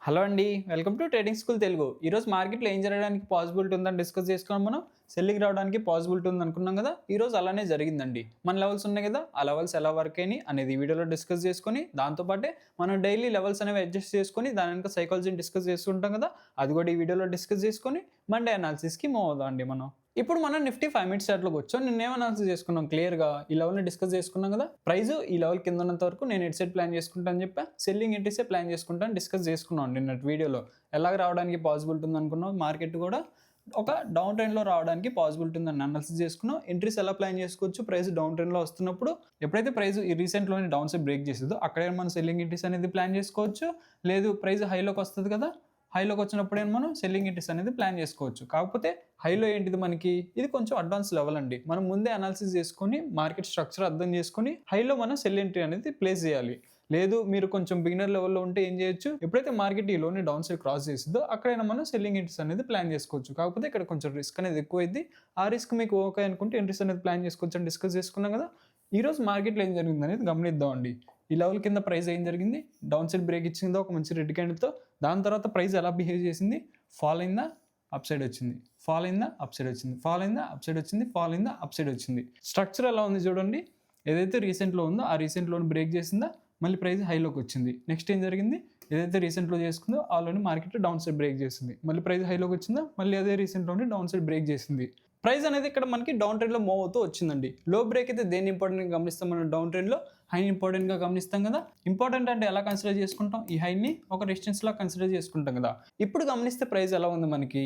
Hello అండి. Welcome to trading school Telugu. ఈరోజు మార్కెట్‌లో ఏం జరగడానికి పాసిబిలిటీ ఉందని డిస్కస్ చేసుకున్నాం మనం. సెల్లింగ్ రావడానికి పాసిబిలిటీ ఉందనుకున్నాం కదా! ఈరోజు అలానే జరిగిందండి. మన లెవెల్స్ ఉన్నాయి కదా! ఆ లెవెల్స్ ఎలా వర్క్ అయినాయి అనేది ఈ వీడియోలో డిస్కస్ చేసుకొని, దాంతో పాటే మనం డైలీ లెవెల్స్ అనేవి అడ్జస్ట్ చేసుకొని, దాని వెనక సైకాలజీని డిస్కస్ చేస్తుంటాం కదా! అది కూడా ఈ వీడియోలో డిస్కస్ చేసుకొని, మండే అనాలిసిస్‌కి మూవ్ అవుదాం అండి మనం. ఇప్పుడు మనం నిఫ్టీ 5 మినిట్స్ చార్ట్‌లోకి వచ్చాం. నిన్నేం అనాలిసిస్ చేసుకున్నాం క్లియర్‌గా ఈ లెవెల్‌ని డిస్కస్ చేసుకున్నాం కదా! ప్రైస్ ఈ లెవెల్ కింద ఉన్నంత వరకు నేను ఎటు సైడ్ ప్లాన్ చేసుకుంటా అని చెప్పా. సెల్లింగ్ ఎంట్రీసే ప్లాన్ చేసుకుంటా అని డిస్కస్ చేసుకున్నాం నిన్నటి వీడియోలో. ఎలాగ రావడానికి పాసిబిలిటీ ఉందనుకున్నాం మార్కెట్ కూడా ఒక డౌన్ ట్రెండ్‌లో రావడానికి పాసిబిలిటీ ఉందని అనాలిసిస్ చేసుకున్నాం. ఎంట్రీస్ ఎలా ప్లాన్ చేసుకోవచ్చు ప్రైస్ డౌన్ ట్రెండ్‌లో వస్తున్నప్పుడు ఎప్పుడైతే ప్రైస్ ఈ రీసెంట్‌లోనే డౌన్ సైడ్ బ్రేక్ చేసేదో అక్కడే మనం సెల్లింగ్ ఎంట్రీస్ అనేది ప్లాన్ చేసుకోవచ్చు. లేదు ప్రైస్ హైలోకి వస్తది కదా! హైలోకి వచ్చినప్పుడే మనం సెల్లింగ్ ఎంట్రీస్ అనేది ప్లాన్ చేసుకోవచ్చు. కాకపోతే హైలో ఏంటిది మనకి ఇది కొంచెం అడ్వాన్స్ లెవెల్ అండి. మనం ముందే అనాలిసిస్ చేసుకొని మార్కెట్ స్ట్రక్చర్ అర్థం చేసుకొని హైలో మనం సెల్ ఎంట్రీ అనేది ప్లేస్ చేయాలి. లేదు మీరు కొంచెం బిగినర్ లెవెల్‌లో ఉంటే ఏం చేయొచ్చు, ఎప్పుడైతే మార్కెట్ ఈ లోని డౌన్ సైడ్ క్రాస్ చేసిద్దో అక్కడైనా మనం సెల్లింగ్ ఎంట్రీస్ అనేది ప్లాన్ చేసుకోవచ్చు. కాకపోతే ఇక్కడ కొంచెం రిస్క్ అనేది ఎక్కువైద్ది. ఆ రిస్క్ మీకు ఓకే అనుకుంటే ఎంట్రీస్ అనేది ప్లాన్ చేసుకోవచ్చు అని డిస్కస్ చేసుకున్నాం కదా! ఈరోజు మార్కెట్‌లో ఏం జరిగిందనేది గమనిద్దామండి. ఈ లెవెల్ కింద ప్రైస్ ఏం జరిగింది, డౌన్ సైడ్ బ్రేక్ ఇచ్చిందో ఒక మంచి రెడ్ క్యాండిల్‌తో. దాని తర్వాత ప్రైస్ ఎలా బిహేవ్ చేసింది, ఫాల్ అయిందా, అప్ సైడ్ వచ్చింది, ఫాల్ అయిందా, అప్ సైడ్ వచ్చింది, ఫాల్ అయిందా, అప్ సైడ్ వచ్చింది, ఫాల్ అయిందా, అప్ సైడ్ వచ్చింది. స్ట్రక్చర్ ఎలా ఉంది చూడండి. ఏదైతే రీసెంట్‌లో ఉందో ఆ రీసెంట్‌లోని బ్రేక్ చేసిందా, మళ్ళీ ప్రైస్ హైలోకి వచ్చింది. నెక్స్ట్ ఏం జరిగింది, ఏదైతే రీసెంట్‌లో చేసుకుందో ఆలోని మార్కెట్ డౌన్ సైడ్ బ్రేక్ చేసింది. మళ్ళీ ప్రైస్ హైలోకి వచ్చిందా, మళ్ళీ అదే రీసెంట్‌లోని డౌన్ సైడ్ బ్రేక్ చేసింది. ప్రైస్ అనేది ఇక్కడ మనకి డౌన్ ట్రెండ్‌లో మూవ్ అవుతూ వచ్చిందండి. లో బ్రేక్ అయితే దేన్ని ఇంపార్టెంట్‌గా గమనిస్తాం మనం డౌన్ ట్రెండ్‌లో, హైని ఇంపార్టెంట్‌గా గమనిస్తాం కదా! ఇంపార్టెంట్ అంటే ఎలా కన్సిడర్ చేసుకుంటాం, ఈ హైని ఒక రెసిస్టెన్స్‌లా కన్సిడర్ చేసుకుంటాం కదా! ఇప్పుడు గమనిస్తే ప్రైస్ ఎలా ఉంది మనకి,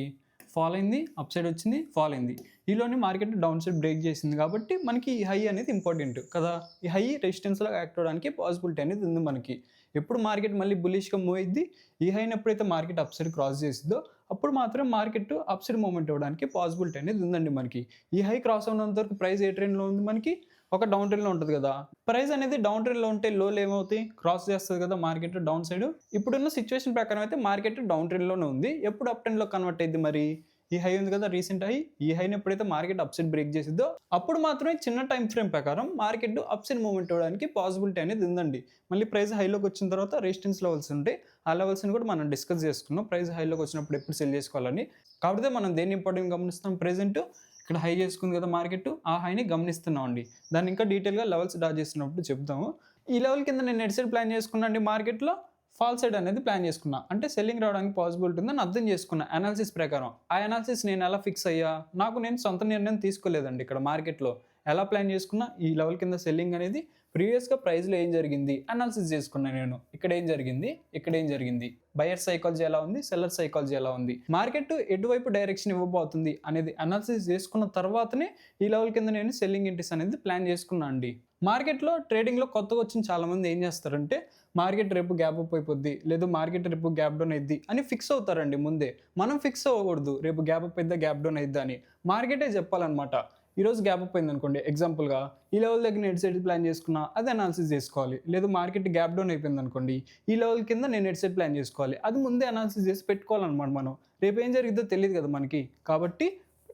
ఫాల్ అయింది, అప్ సైడ్ వచ్చింది, ఫాల్ అయింది. ఈలోని మార్కెట్ డౌన్ సైడ్ బ్రేక్ చేసింది కాబట్టి మనకి ఈ హై అనేది ఇంపార్టెంట్ కదా! ఈ హై రెసిస్టెన్స్‌లా యాక్ట్ అవ్వడానికి పాసిబిలిటీ అనేది ఉంది మనకి. ఎప్పుడు మార్కెట్ మళ్ళీ బుల్లిష్‌గా మూవ్ అయిద్ది, ఈ హైని ఎప్పుడైతే మార్కెట్ అప్ సైడ్ క్రాస్ చేసిద్దో అప్పుడు మాత్రం మార్కెట్ అప్ సైడ్ మూవ్‌మెంట్ ఇవ్వడానికి పాసిబిలిటీ అనేది ఉందండి మనకి. ఈ హై క్రాస్ అవునంత వరకు ప్రైస్ ఏ ట్రెండ్‌లో ఉంది మనకి, ఒక డౌన్ ట్రెండ్‌లో ఉంటది కదా! ప్రైస్ అనేది డౌన్ ట్రెండ్‌లో ఉంటే లోలు ఏమవుతాయి, క్రాస్ చేస్తది కదా మార్కెట్ డౌన్ సైడ్. ఇప్పుడున్న సిట్యుయేషన్ ప్రకారం అయితే మార్కెట్ డౌన్ ట్రెండ్‌లోనే ఉంది. ఎప్పుడు అప్ ట్రెండ్‌లో కన్వర్ట్ అయిద్ది మరి? ఈ హై ఉంది కదా రీసెంట్ హై, ఈ హైని ఎప్పుడైతే మార్కెట్ అప్ సైడ్ బ్రేక్ చేసిద్దో అప్పుడు మాత్రమే చిన్న టైమ్ ఫ్రేమ్ ప్రకారం మార్కెట్ అప్ సైడ్ మూవ్‌మెంట్ ఇవ్వడానికి పాసిబిలిటీ అనేది ఉందండి. మళ్ళీ ప్రైస్ హైలోకి వచ్చిన తర్వాత రెసిస్టెన్స్ లెవెల్స్ ఉంటాయి. ఆ లెవెల్స్‌ని కూడా మనం డిస్కస్ చేసుకున్నాం. ప్రైస్ హైలోకి వచ్చినప్పుడు ఎప్పుడు సెల్ చేసుకోవాలని. కాకపోతే మనం దేన్ని ఇంపార్టెంట్ గమనిస్తాం ప్రెజెంట్ ఇక్కడ హై చేసుకుంది కదా మార్కెట్, ఆ హైని గమనిస్తున్నాం అండి. దాన్ని ఇంకా డీటెయిల్‌గా లెవెల్స్ డ్రా చేస్తున్నప్పుడు చెప్తాము. ఈ లెవెల్ కింద నేను ఎటు సైడ్ ప్లాన్ చేసుకున్నా అండి మార్కెట్‌లో, ఫాల్ సైడ్ అనేది ప్లాన్ చేసుకున్నా. అంటే సెల్లింగ్ రావడానికి పాసిబిలిటీ ఉందని అర్థం చేసుకున్నా అనాలిసిస్ ప్రకారం. ఆ అనాలిసిస్ నేను ఎలా ఫిక్స్ అయ్యా, నాకు నేను సొంత నిర్ణయం తీసుకోలేదండి ఇక్కడ మార్కెట్‌లో. ఎలా ప్లాన్ చేసుకున్నా, ఈ లెవెల్ కింద సెల్లింగ్ అనేది ప్రీవియస్‌గా ప్రైస్‌లో ఏం జరిగింది అనాలిసిస్ చేసుకున్నా నేను. ఇక్కడ ఏం జరిగింది, ఇక్కడ ఏం జరిగింది, బయర్ సైకాలజీ ఎలా ఉంది, సెల్లర్ సైకాలజీ ఎలా ఉంది, మార్కెట్ ఎటువైపు డైరెక్షన్ ఇవ్వబోతుంది అనేది అనాలిసిస్ చేసుకున్న తర్వాతనే ఈ లెవెల్ కింద నేను సెల్లింగ్ ఎంట్రీస్ అనేది ప్లాన్ చేసుకున్నా అండి. మార్కెట్‌లో ట్రేడింగ్‌లో కొత్తగా వచ్చిన చాలామంది ఏం చేస్తారంటే, మార్కెట్ రేపు గ్యాప్ అప్ అయిపోద్ది, లేదు మార్కెట్ రేపు గ్యాప్ డౌన్ అయిద్ది అని ఫిక్స్ అవుతారండి ముందే. మనం ఫిక్స్ అవ్వకూడదు రేపు గ్యాప్ అప్ అయిద్దా, గ్యాప్ డౌన్ అయిద్దా అని. మార్కెటే చెప్పాలన్నమాట. ఈరోజు గ్యాప్ అప్ అయిందనుకోండి ఎగ్జాంపుల్‌గా, ఈ లెవెల్ దగ్గర నేను ఎటు సైడ్ ప్లాన్ చేసుకున్నా అది అనాలిసిస్ చేసుకోవాలి. లేదు మార్కెట్ గ్యాప్ డౌన్ అయిపోయిందనుకోండి, ఈ లెవెల్ కింద నేను ఎటు సైడ్ ప్లాన్ చేసుకోవాలి. అది ముందే అనాలిసిస్ చేసి పెట్టుకోవాలన్నమాట మనం. రేపు ఏం జరిగిద్దో తెలీదు కదా మనకి. కాబట్టి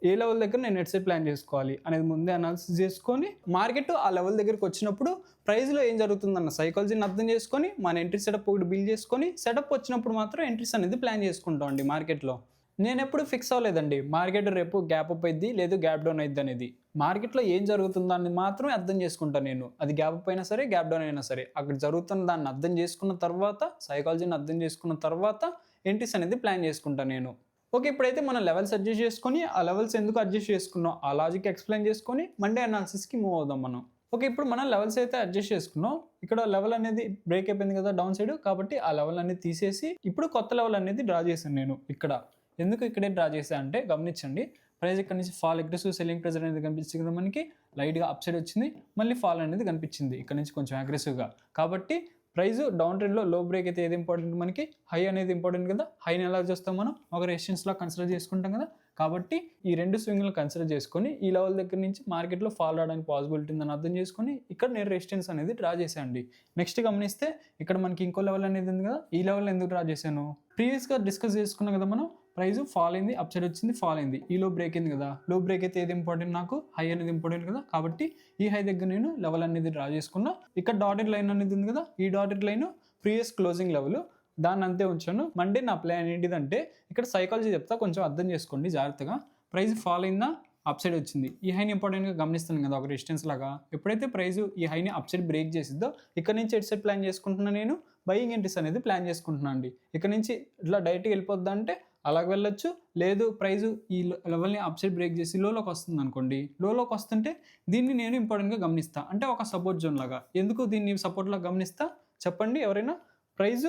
ఏ లెవెల్ దగ్గర నేను ఎటు సైడ్ ప్లాన్ చేసుకోవాలి అనేది ముందే అనాలిసిస్ చేసుకొని, మార్కెట్ ఆ లెవెల్ దగ్గరికి వచ్చినప్పుడు ప్రైస్‌లో ఏం జరుగుతుందన్న సైకాలజీని అర్థం చేసుకొని, మన ఎంట్రీ సెటప్ ఒకటి బిల్డ్ చేసుకొని, సెటప్ వచ్చినప్పుడు మాత్రం ఎంట్రీస్ అనేది ప్లాన్ చేసుకుంటామండి మార్కెట్‌లో. నేనెప్పుడు ఫిక్స్ అవ్వలేదండి. మార్కెట్ రేపు గ్యాప్ అప్ అయిద్ది, లేదు గ్యాప్ డౌన్ అయిద్దనేది. మార్కెట్‌లో ఏం జరుగుతుందని మాత్రమే అర్థం చేసుకుంటా నేను. అది గ్యాప్ అప్ అయినా సరే, గ్యాప్ డౌన్ అయినా సరే. అక్కడ జరుగుతున్న దాన్ని అర్థం చేసుకున్న తర్వాత, సైకాలజీని అర్థం చేసుకున్న తర్వాత ఎంట్రీస్ అనేది ప్లాన్ చేసుకుంటా నేను. ఓకే. ఇప్పుడైతే మనం లెవెల్స్ అడ్జస్ట్ చేసుకొని, ఆ లెవెల్స్ ఎందుకు అడ్జస్ట్ చేసుకున్నాం, ఆ లాజిక్ ఎక్స్‌ప్లెయిన్ చేసుకొని, మండే అనాలిసిస్‌కి మూవ్ అవుదాం మనం. ఓకే. ఇప్పుడు మనం లెవెల్స్ అయితే అడ్జస్ట్ చేసుకున్నాం. ఇక్కడ లెవెల్ అనేది బ్రేక్ అయిపోయింది కదా డౌన్ సైడ్. కాబట్టి ఆ లెవెల్ అనేది తీసేసి, ఇప్పుడు కొత్త లెవెల్ అనేది డ్రా చేశాను నేను ఇక్కడ. ఎందుకు ఇక్కడే డ్రా చేశా అంటే గమనించండి. ప్రైస్ ఇక్కడ నుంచి ఫాల్ అగ్రెసివ్ సెల్లింగ్ ప్రెషర్ అనేది కనిపించింది కదా మనకి. లైట్‌గా అప్ సైడ్ వచ్చింది. మళ్ళీ ఫాల్ అనేది కనిపించింది. ఇక్కడ నుంచి కొంచెం అగ్రెసివ్‌గా. కాబట్టి ప్రైస్ డౌన్ ట్రెండ్‌లో లో బ్రేక్ అయితే ఏది ఇంపార్టెంట్ మనకి, హై అనేది ఇంపార్టెంట్ కదా! హైని ఎలా చూస్తాం మనం, ఒక రెసిస్టెన్స్‌లా కన్సిడర్ చేసుకుంటాం కదా! కాబట్టి ఈ 2 స్వింగ్‌లను కన్సిడర్ చేసుకొని, ఈ లెవెల్ దగ్గర నుంచి మార్కెట్‌లో ఫాల్ రావడానికి పాసిబిలిటీ ఉందని అర్థం చేసుకొని, ఇక్కడ నేను రెసిస్టెన్స్ అనేది డ్రా చేశా అండి. నెక్స్ట్ గమనిస్తే ఇక్కడ మనకి ఇంకో లెవెల్ అనేది ఉంది కదా! ఈ లెవెల్ ఎందుకు డ్రా చేశాను, ప్రీవియస్‌గా డిస్కస్ చేసుకున్నాం కదా మనం. ప్రైస్ ఫాల్ అయింది, అప్ సైడ్ వచ్చింది, ఫాల్ అయింది. ఈ లో బ్రేక్ అయింది కదా! లో బ్రేక్ అయితే ఏది ఇంపార్టెంట్ నాకు, హై అనేది ఇంపార్టెంట్ కదా! కాబట్టి ఈ హై దగ్గర నేను లెవెల్ అనేది డ్రా చేసుకున్నా. ఇక్కడ డాటెడ్ లైన్ అనేది ఉంది కదా! ఈ dotted line previous closing level. దాన్ని అంతే ఉంచాను. మండే నా ప్లాన్ ఏంటిదంటే ఇక్కడ సైకాలజీ చెప్తా, కొంచెం అర్థం చేసుకోండి జాగ్రత్తగా. ప్రైస్ ఫాల్ అయిందా, అప్ సైడ్ వచ్చింది. ఈ హైని ఇంపార్టెంట్‌గా గమనిస్తాను కదా ఒక రెసిస్టెన్స్ లాగా. ఎప్పుడైతే ప్రైస్ ఈ హైని అప్ సైడ్ బ్రేక్ చేసిద్దో ఇక్కడ నుంచి ఎటు సైడ్ ప్లాన్ చేసుకుంటున్నా నేను బయింగ్ ఎంట్రీస్ అనేది ప్లాన్ చేసుకుంటున్నాను అండి. ఇక్కడ నుంచి ఇట్లా డైరెక్ట్‌గా వెళ్ళిపోద్దా అంటే అలాగ వెళ్ళొచ్చు. లేదు ప్రైస్ ఈ లెవెల్‌ని అప్ సైడ్ బ్రేక్ చేసి లోలోకి వస్తుందనుకోండి. లోలోకి వస్తుంటే దీన్ని నేను ఇంపార్టెంట్‌గా గమనిస్తా. అంటే ఒక సపోర్ట్ జోన్ లాగా. ఎందుకు దీన్ని సపోర్ట్ లాగా గమనిస్తా చెప్పండి ఎవరైనా? ప్రైస్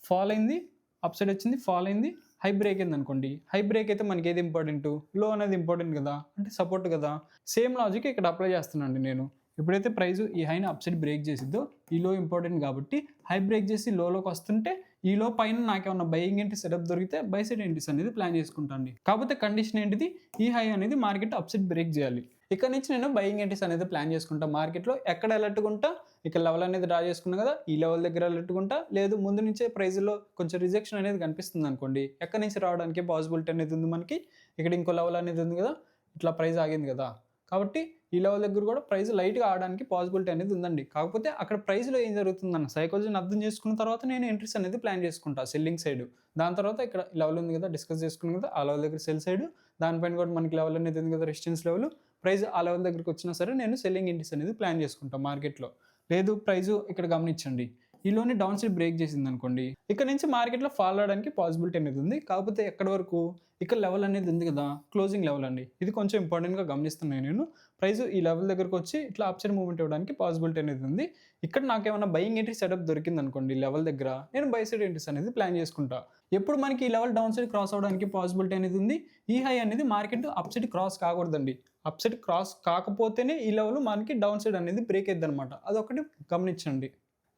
ఫాల్ అయింది, అప్ సైడ్ వచ్చింది, ఫాల్ అయింది, హై బ్రేక్ అయింది అనుకోండి. హై బ్రేక్ అయితే మనకి ఏది ఇంపార్టెంట్? లో అనేది ఇంపార్టెంట్ కదా, అంటే సపోర్ట్ కదా. సేమ్ లాజిక్ ఇక్కడ అప్లై చేస్తున్నానండి నేను. ఎప్పుడైతే ప్రైస్ ఈ హైని అప్ సైడ్ బ్రేక్ చేసిద్దో ఈ లో ఇంపార్టెంట్ కాబట్టి హై బ్రేక్ చేసి లోలోకి వస్తుంటే ఈ లో పైన నాకేమన్నా బయింగ్ ఎంట్రీ సెటప్ దొరికితే బై సైడ్ ఎంట్రీస్ అనేది ప్లాన్ చేసుకుంటాను. కాకపోతే కండిషన్ ఏంటిది? ఈ హై అనేది మార్కెట్ అప్ సైడ్ బ్రేక్ చేయాలి. ఇక్కడ నుంచి నేను బయింగ్ ఎంట్రీస్ అనేది ప్లాన్ చేసుకుంటా. మార్కెట్లో ఎక్కడ అలర్ట్‌గుంటా, ఇక్కడ లెవెల్ అనేది డ్రా చేసుకున్నా కదా, ఈ లెవెల్ దగ్గర అలర్ట్‌గుంటా. లేదు ముందు నుంచే ప్రైస్‌లో కొంచెం రిజెక్షన్ అనేది కనిపిస్తుంది అనుకోండి, ఎక్కడి నుంచి రావడానికి పాసిబిలిటీ అనేది ఉంది మనకి. ఇక్కడ ఇంకో లెవెల్ అనేది ఉంది కదా, ఇట్లా ప్రైస్ ఆగింది కదా, కాబట్టి ఈ లెవెల్ దగ్గర కూడా ప్రైస్ లైట్‌గా ఆడడానికి పాసిబిలిటీ అనేది ఉందండి. కాకపోతే అక్కడ ప్రైస్‌లో ఏం జరుగుతుందన్న సైకాలజీని అర్థం చేసుకున్న తర్వాత నేను ఎంట్రీస్ అనేది ప్లాన్ చేసుకుంటా సెల్లింగ్ సైడ్. దాని తర్వాత ఇక్కడ లెవెల్ ఉంది కదా, డిస్కస్ చేసుకున్నాం కదా, ఆ లెవెల్ దగ్గర సెల్ సైడ్, దానిపైన కూడా మనకి లెవెల్ అనేది ఉంది కదా, రెసిస్టెన్స్ లెవెల్. ప్రైస్ ఆ లెవెల్ దగ్గరికి వచ్చినా సరే నేను సెల్లింగ్ ఎంట్రీస్ అనేది ప్లాన్ చేసుకుంటా మార్కెట్‌లో. లేదు ప్రైస్ ఇక్కడ గమనించండి, ఈలోని డౌన్ సైడ్ బ్రేక్ చేసింది అనుకోండి, ఇక్కడ నుంచి మార్కెట్లో ఫాల్ అవడానికి పాసిబిలిటీ అనేది ఉంది. కాకపోతే ఎక్కడి వరకు? ఇక్కడ లెవెల్ అనేది ఉంది కదా, క్లోజింగ్ లెవెల్ అండి. ఇది కొంచెం ఇంపార్టెంట్‌గా గమనిస్తున్నాను నేను. ప్రైస్ ఈ లెవెల్ దగ్గరకు వచ్చి ఇట్లా అప్ సైడ్ మూవ్‌మెంట్ ఇవ్వడానికి పాసిబిలిటీ అనేది ఉంది. ఇక్కడ నాకేమన్నా బయింగ్ ఎంట్రీ సెటప్ దొరికింది అనుకోండి లెవెల్ దగ్గర, నేను బై సైడ్ ఎంట్రీస్ అనేది ప్లాన్ చేసుకుంటా. ఎప్పుడు మనకి ఈ లెవెల్ డౌన్ సైడ్ క్రాస్ అవ్వడానికి పాసిబిలిటీ అనేది ఉంది? ఈ హై అనేది మార్కెట్ అప్ సైడ్ క్రాస్ కాకూడదండి. అప్ సైడ్ క్రాస్ కాకపోతేనే ఈ లెవెల్ మనకి డౌన్ సైడ్ అనేది బ్రేక్ అయిద్దనమాట. అదొకటి గమనించండి.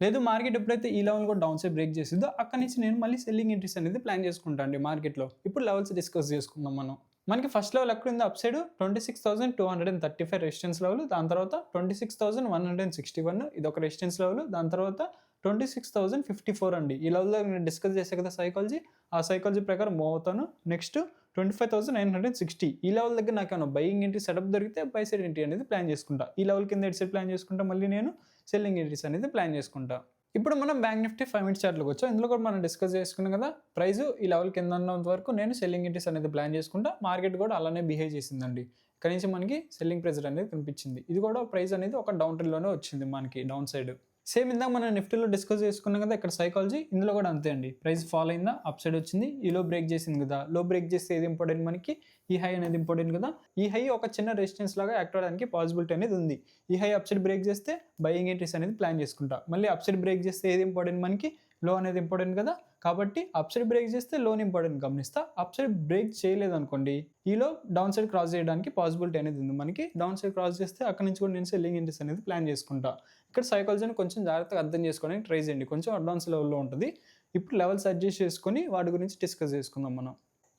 లేదు మార్కెట్ ఎప్పుడైతే ఈ లెవెల్ కూడా డౌన్ సైడ్ బ్రేక్ చేసిద్దో అక్కడి నుంచి నేను మళ్ళీ సెల్లింగ్ ఎంట్రీస్ అనేది ప్లాన్ చేసుకుంటా అండి మార్కెట్లో. ఇప్పుడు లెవెల్స్ డిస్కస్ చేసుకుందాం మనం. మనకి ఫస్ట్ లెవెల్ ఎక్కడ ఉంది? అప్ సైడ్ 26,235 రెసిస్టెన్స్ లెవెల్, దాని తర్వాత 26,161 ఇది ఒక రెసిస్టెన్స్ లెవెల్, దాని తర్వాత 26,054 అండి. ఈ లెవెల్లో నేను డిస్కస్ చేసే కదా సైకాలజీ, ఆ సైకాలజీ ప్రకారం మూవ్ అవుతాను. నెక్స్ట్ 25,960 ఈ లెవెల్ దగ్గర నాకు ఏమైనా బయింగ్ ఎంట్రీ సెటప్ దొరికితే బై సైడ్ ఎంట్రీ అనేది ప్లాన్ చేసుకుంటా. ఈ లెవెల్ కింద ఎడ్ సైడ్ ప్లాన్ చేసుకుంటా, మళ్ళీ నేను సెల్లింగ్ ఎంట్రీస్ అనేది ప్లాన్ చేసుకుంటా. ఇప్పుడు మనం బ్యాంక్ నిఫ్టీ 5 మినిట్స్ చార్ట్లోకి వచ్చాం. ఇందులో కూడా మనం డిస్కస్ చేసుకున్నాం కదా, ప్రైస్ ఈ లెవెల్ కింద ఉన్నంత వరకు నేను సెల్లింగ్ ఎంట్రీస్ అనేది ప్లాన్ చేసుకుంటా. మార్కెట్ కూడా అలానే బిహేవ్ చేసిందండి. ఇక్కడ నుంచి మనకి సెల్లింగ్ ప్రెజర్ అనేది కనిపించింది. ఇది కూడా ప్రైస్ అనేది ఒక డౌన్ ట్రెండ్లోనే వచ్చింది మనకి డౌన్ సైడ్. సేమ్ ఇందాక మనం నిఫ్టీలో డిస్కస్ చేసుకున్నాం కదా ఇక్కడ సైకాలజీ, ఇందులో కూడా అంతే అండి. ప్రైస్ ఫాల్ అయిందా, అప్ సైడ్ వచ్చింది, ఈ లో బ్రేక్ చేసింది కదా, లో బ్రేక్ చేస్తే ఏది ఇంపార్టెంట్ మనకి? ఈ హై అనేది ఇంపార్టెంట్ కదా. ఈ హై ఒక చిన్న రెసిస్టెన్స్ లాగా యాక్ట్ అవ్వడానికి పాసిబిలిటీ అనేది ఉంది. ఈ హై అప్ సైడ్ బ్రేక్ చేస్తే బయింగ్ ఎంట్రీస్ అనేది ప్లాన్ చేసుకుంటా. మళ్ళీ అప్ సైడ్ బ్రేక్ చేస్తే ఏది ఇంపార్టెంట్ మనకి? లో అనేది ఇంపార్టెంట్ కదా, కాబట్టి అప్ సైడ్ బ్రేక్ చేస్తే లోన్ ఇంపార్టెంట్ గమనిస్తా. అప్ సైడ్ బ్రేక్ చేయలేదు అనుకోండి, ఈలో డౌన్ సైడ్ క్రాస్ చేయడానికి పాసిబిలిటీ అనేది ఉంది మనకి. డౌన్ సైడ్ క్రాస్ చేస్తే అక్కడ నుంచి కూడా నేను సెల్లింగ్ ఎంట్రీస్ అనేది ప్లాన్ చేసుకుంటా. ఇక్కడ సైకాలజీని కొంచెం జాగ్రత్తగా అర్థం చేసుకోవడానికి ట్రై చేయండి, కొంచెం అడ్వాన్స్ లెవెల్లో ఉంటుంది. ఇప్పుడు లెవెల్స్ అడ్జస్ట్ చేసుకొని వాటి గురించి డిస్కస్ చేసుకుందాం మనం.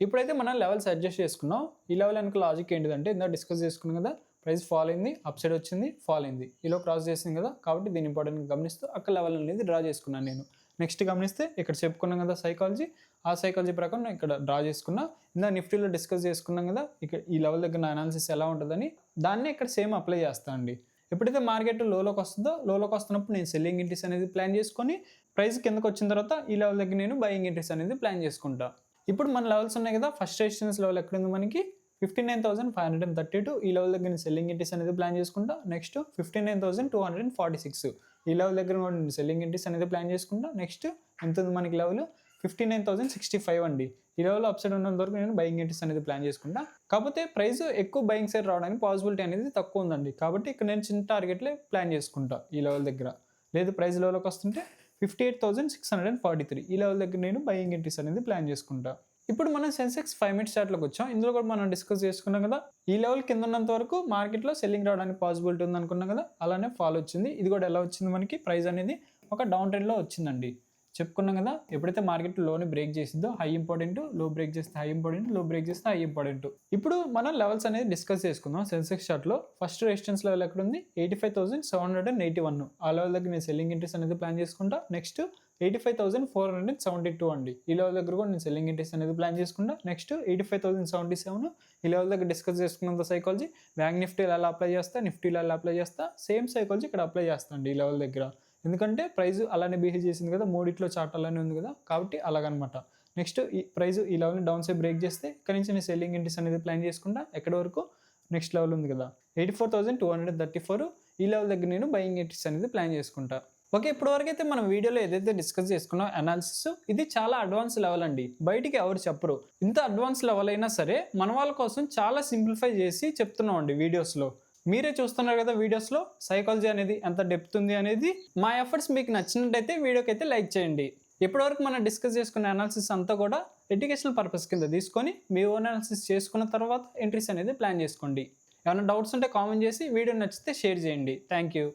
ఇప్పుడైతే మనం లెవెల్స్ అడ్జస్ట్ చేసుకున్నాం. ఈ లెవెల్ వెనక లాజిక్ ఏంటిదంటే ఇందాక డిస్కస్ చేసుకున్నాం కదా, ప్రైస్ ఫాల్ అయింది, అప్ సైడ్ వచ్చింది, ఫాల్ అయింది, ఈలో క్రాస్ చేసింది కదా, కాబట్టి దీని ఇంపార్టెంట్గా గమనిస్తూ అక్కడ లెవెల్ అనేది డ్రా చేసుకున్నాను నేను. నెక్స్ట్ గమనిస్తే ఇక్కడ చెప్పుకున్నాం కదా సైకాలజీ, ఆ సైకాలజీ ప్రకారం నేను ఇక్కడ డ్రా చేసుకున్నా. ఇందాక నిఫ్టీలో డిస్కస్ చేసుకున్నాం కదా, ఇక్కడ ఈ లెవెల్ దగ్గర నా అనాలిసిస్ ఎలా ఉంటుందని దాన్ని ఇక్కడ సేమ్ అప్లై చేస్తాను అండి. ఎప్పుడైతే మార్కెట్ లోలోకి వస్తుందో, లోలోకి వస్తున్నప్పుడు నేను సెల్లింగ్ ఎంట్రీస్ అనేది ప్లాన్ చేసుకొని ప్రైస్ కిందకు వచ్చిన తర్వాత ఈ లెవెల్ దగ్గర నేను బయింగ్ ఎంట్రీస్ అనేది ప్లాన్ చేసుకుంటా. ఇప్పుడు మన లెవెల్స్ ఉన్నాయి కదా, ఫస్ట్ రెసిస్టెన్స్ లెవెల్ ఎక్కడుంది మనకి? 59,532 ఈ లెవెల్ దగ్గర నేను సెల్లింగ్ ఎంట్రీస్ అనేది ప్లాన్ చేసుకుంటా. నెక్స్ట్ 59,246 ఈ లెవెల్ దగ్గర నేను సెల్లింగ్ ఎంట్రీస్ అనేది ప్లాన్ చేసుకుంటా. నెక్స్ట్ ఎంత ఉంది మనకి లెవెల్? 59,065 అండి. ఈ లెవెల్ అప్ సైడ్ ఉన్నంత వరకు నేను బయింగ్ ఎంట్రీస్ అనేది ప్లాన్ చేసుకుంటా. కాకపోతే ప్రైస్ ఎక్కువ బయింగ్ సైడ్ రావడానికి పాసిబిలిటీ అనేది తక్కువ ఉందండి, కాబట్టి ఇక్కడ నేను చిన్న టార్గెట్లే ప్లాన్ చేసుకుంటా ఈ లెవెల్ దగ్గర. లేదు ప్రైస్ లెవెల్కి వస్తుంటే 58,643 ఈ లెవెల్ దగ్గర నేను బయింగ్ ఎంట్రీస్ అనేది ప్లాన్ చేసుకుంటా. ఇప్పుడు మనం సెన్సెక్స్ 5 మినిట్స్ చార్ట్లోకి వచ్చాం. ఇందులో కూడా మనం డిస్కస్ చేసుకున్నాం కదా, ఈ లెవెల్ కింద ఉన్నంత వరకు మార్కెట్లో సెల్లింగ్ రావడానికి పాసిబిలిటీ ఉంది అనుకున్నాం కదా, అలానే ఫాల్ వచ్చింది. ఇది కూడా ఎలా వచ్చింది మనకి? ప్రైస్ అనేది ఒక డౌన్ ట్రెండ్లో వచ్చిందండి. చెప్పుకున్నాం కదా, ఎప్పుడైతే మార్కెట్ లోని బ్రేక్ చేసిందో హై ఇంపార్టెంట్, లో బ్రేక్ చేస్తే హై ఇంపార్టెంట్, లో బ్రేక్ చేస్తే హై ఇంపార్టెంట్. ఇప్పుడు మనం లెవెల్స్ అనేది డిస్కస్ చేసుకుందాం. సెన్సెక్స్ చార్ట్లో ఫస్ట్ రెసిస్టెన్స్ లెవెల్ ఎక్కడ ఉంది? 85,781 ఆ లెవెల్ దగ్గర నేను సెల్లింగ్ ఎంట్రీస్ అనేది ప్లాన్ చేసుకుంటా. నెక్స్ట్ 85,472 అండి. ఈ లెవెల్ దగ్గర కూడా నేను సెల్లింగ్ ఎంట్రీస్ అనేది ప్లాన్ చేసుకుంటా. నెక్స్ట్ 85,077 ఈ లెవెల్ దగ్గర డిస్కస్ చేసుకున్నంత సైకాలజీ బ్యాంక్ నిఫ్టీలో ఎలా అప్లై చేస్తా, నిఫ్టీలో ఎలా అప్లై చేస్తా, సేమ్ సైకాలజీ ఇక్కడ అప్లై చేస్తా అండి ఈ లెవెల్ దగ్గర. ఎందుకంటే ప్రైస్ అలానే బిహేవ్ చేసింది కదా, మూడిట్లో చార్ట్ అలానే ఉంది కదా, కాబట్టి అలాగనమాట. నెక్స్ట్ ఈ ప్రైస్ ఈ లెవెల్ని డౌన్ సైడ్ బ్రేక్ చేస్తే ఇక్కడ నుంచి నేను సెల్లింగ్ ఎంట్రీస్ అనేది ప్లాన్ చేసుకుంటా. ఎక్కడి వరకు నెక్స్ట్ లెవెల్ ఉంది కదా 84,234, ఈ లెవెల్ దగ్గర నేను బయింగ్ ఎంట్రీస్ అనేది ప్లాన్ చేసుకుంటా. ఓకే, ఇప్పటివరకు అయితే మనం వీడియోలో ఏదైతే డిస్కస్ చేసుకున్నాం అనాలిసిస్, ఇది చాలా అడ్వాన్స్ లెవెల్ అండి, బయటికి ఎవరు చెప్పరు. ఇంత అడ్వాన్స్ లెవెల్ అయినా సరే మన వాళ్ళ కోసం చాలా సింప్లిఫై చేసి చెప్తున్నాం అండి వీడియోస్లో. మీరే చూస్తున్నారు కదా వీడియోస్లో సైకాలజీ అనేది ఎంత డెప్త్ ఉంది అనేది. మా ఎఫర్ట్స్ మీకు నచ్చినట్టయితే వీడియోకి అయితే లైక్ చేయండి. ఇప్పటివరకు మనం డిస్కస్ చేసుకున్న అనాలిసిస్ అంతా కూడా ఎడ్యుకేషనల్ పర్పస్ కింద తీసుకొని మీ ఓన్ అనాలిసిస్ చేసుకున్న తర్వాత ఎంట్రీస్ అనేది ప్లాన్ చేసుకోండి. ఏమైనా డౌట్స్ ఉంటే కామెంట్ చేసి, వీడియో నచ్చితే షేర్ చేయండి. Thank you.